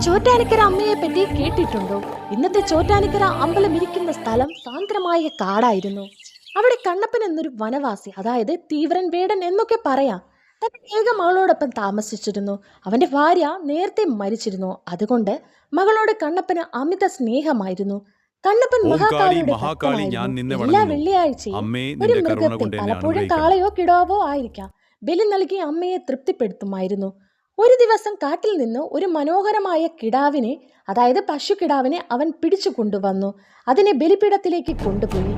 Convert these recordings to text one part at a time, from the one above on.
ചോറ്റാനിക്കര അമ്മയെ പറ്റി കേട്ടിട്ടുണ്ടോ? ഇന്നത്തെ ചോറ്റാനിക്കര അമ്പലം ഇരിക്കുന്ന സ്ഥലം സാന്ദ്രമായ കാടായിരുന്നു. അവിടെ കണ്ണപ്പൻ എന്നൊരു വനവാസി, അതായത് തീവ്രൻ വേടൻ എന്നൊക്കെ പറയാം, തന്റെ ഏക മകളോടൊപ്പം താമസിച്ചിരുന്നു. അവന്റെ ഭാര്യ നേരത്തെ മരിച്ചിരുന്നു. അതുകൊണ്ട് മകളോട് കണ്ണപ്പന് അമിത സ്നേഹമായിരുന്നു. കണ്ണപ്പൻ ഓം കാളി മഹാകാളിയുടെ മഹാകാളി ഞാൻ ഭക്തനായിരുന്നു. നിന്നെ എല്ലാ വണങ്ങുന്നു. വെള്ളിയാഴ്ചയും അമ്മേ ഒരു നിന്റെ കരുണ മൃഗത്തെ, കൊണ്ട് എന്നെ പലപ്പോഴും അനുഗ്രഹിക്കണം. കാളയോ കിടാവോ ആയിരിക്കാം, ബലി നൽകി അമ്മയെ തൃപ്തിപ്പെടുത്തുമായിരുന്നു. ഒരു ദിവസം കാട്ടിൽ നിന്ന് ഒരു മനോഹരമായ കിടാവിനെ, അതായത് പശുക്കിടാവിനെ അവൻ പിടിച്ചു കൊണ്ടുവന്നു. അതിനെ ബലിപീഠത്തിലേക്ക് കൊണ്ടുപോയി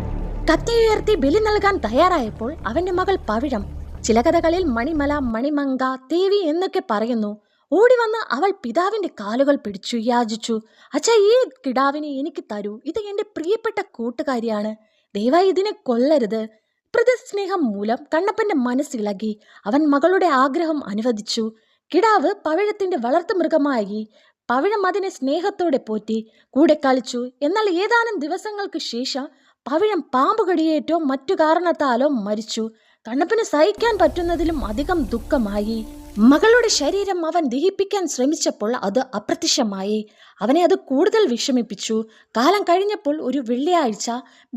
കത്തിയുയർത്തി ബലി നൽകാൻ തയ്യാറായപ്പോൾ അവന്റെ മകൾ പവിഴം, ചില കഥകളിൽ മണിമല, മണിമങ്ക, ദേവി എന്നൊക്കെ പറയുന്നു, ഓടി വന്ന് അവൾ പിതാവിന്റെ കാലുകൾ പിടിച്ചു യാചിച്ചു. അച്ഛാ, ഈ കിടാവിനെ എനിക്ക് തരൂ, ഇത് എന്റെ പ്രിയപ്പെട്ട കൂട്ടുകാരിയാണ്, ദയവായി ഇതിനെ കൊല്ലരുത്. പ്രതിസ്നേഹം മൂലം കണ്ണപ്പന്റെ മനസ്സിളകി. അവൻ മകളുടെ ആഗ്രഹം അനുവദിച്ചു. കിടാവ് പവിഴത്തിന്റെ വളർത്തു മൃഗമായി. പവിഴം അതിനെ സ്നേഹത്തോടെ പോറ്റി, കൂടെ കളിച്ചു. എന്നാൽ ഏതാനും ദിവസങ്ങൾക്ക് ശേഷം പവിഴം പാമ്പുകടിയേറ്റോ മറ്റു കാരണത്താലോ മരിച്ചു. കണ്ണപ്പന് സഹിക്കാൻ പറ്റുന്നതിലും അധികം ദുഃഖമായി. മകളുടെ ശരീരം അവൻ ദഹിപ്പിക്കാൻ ശ്രമിച്ചപ്പോൾ അത് അപ്രത്യക്ഷമായി. അവനെ അത് കൂടുതൽ വിഷമിപ്പിച്ചു. കാലം കഴിഞ്ഞപ്പോൾ ഒരു വെള്ളിയാഴ്ച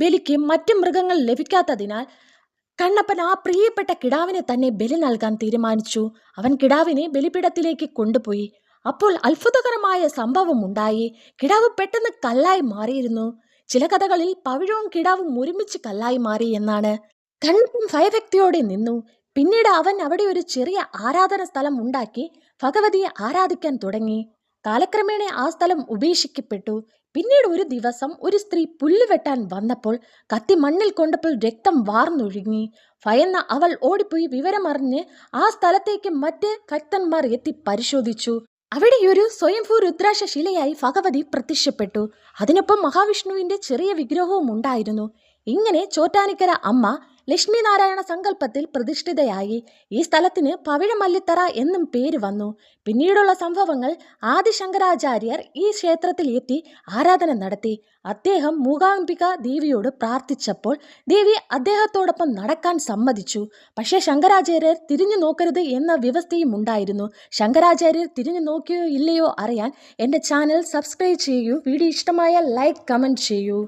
ബലിക്ക് മറ്റു മൃഗങ്ങൾ ലഭിക്കാത്തതിനാൽ കണ്ണപ്പൻ ആ പ്രിയപ്പെട്ട കിടാവിനെ തന്നെ ബലി നൽകാൻ തീരുമാനിച്ചു. അവൻ കിടാവിനെ ബലിപീഠത്തിലേക്ക് കൊണ്ടുപോയി. അപ്പോൾ അത്ഭുതകരമായ സംഭവം ഉണ്ടായി. കിടാവ് പെട്ടെന്ന് കല്ലായി മാറിയിരുന്നു. ചില കഥകളിൽ പവിഴവും കിടാവും ഒരുമിച്ച് കല്ലായി മാറി എന്നാണ്. കണ്ണപ്പൻ ഭയഭക്തിയോടെ നിന്നു. പിന്നീട് അവൻ അവിടെ ഒരു ചെറിയ ആരാധന സ്ഥലം ഉണ്ടാക്കി ഭഗവതിയെ ആരാധിക്കാൻ തുടങ്ങി. കാലക്രമേണ ആ സ്ഥലം ഉപേക്ഷിക്കപ്പെട്ടു. പിന്നീട് ഒരു ദിവസം ഒരു സ്ത്രീ പുല്ല് വെട്ടാൻ വന്നപ്പോൾ കത്തി മണ്ണിൽ കൊണ്ടപ്പോൾ രക്തം വാർന്നൊഴുകി. ഭയന്ന അവൾ ഓടിപ്പോയി വിവരമറിഞ്ഞ് ആ സ്ഥലത്തേക്ക് മറ്റ് ഭക്തന്മാർ എത്തി പരിശോധിച്ചു. അവിടെ ഒരു സ്വയംഭൂ രുദ്രാക്ഷ ശിലയായി ഭഗവതി പ്രത്യക്ഷപ്പെട്ടു. അതിനൊപ്പം മഹാവിഷ്ണുവിന്റെ ചെറിയ വിഗ്രഹവും ഉണ്ടായിരുന്നു. ഇങ്ങനെ ചോറ്റാനിക്കര അമ്മ ലക്ഷ്മി നാരായണ സങ്കല്പത്തിൽ പ്രതിഷ്ഠിതയായി. ഈ സ്ഥലത്തിന് പവിഴമല്ലിത്തറ എന്നും പേര് വന്നു. പിന്നീടുള്ള സംഭവങ്ങൾ, ആദി ശങ്കരാചാര്യർ ഈ ക്ഷേത്രത്തിൽ എത്തി ആരാധന നടത്തി. അദ്ദേഹം മൂകാംബിക ദേവിയോട് പ്രാർത്ഥിച്ചപ്പോൾ ദേവി അദ്ദേഹത്തോടൊപ്പം നടക്കാൻ സമ്മതിച്ചു. പക്ഷേ ശങ്കരാചാര്യർ തിരിഞ്ഞു നോക്കരുത് എന്ന വ്യവസ്ഥയും ഉണ്ടായിരുന്നു. ശങ്കരാചാര്യർ തിരിഞ്ഞു നോക്കിയോ ഇല്ലയോ അറിയാൻ എൻ്റെ ചാനൽ സബ്സ്ക്രൈബ് ചെയ്യൂ. വീഡിയോ ഇഷ്ടമായാൽ ലൈക്ക്, കമൻറ്റ് ചെയ്യൂ.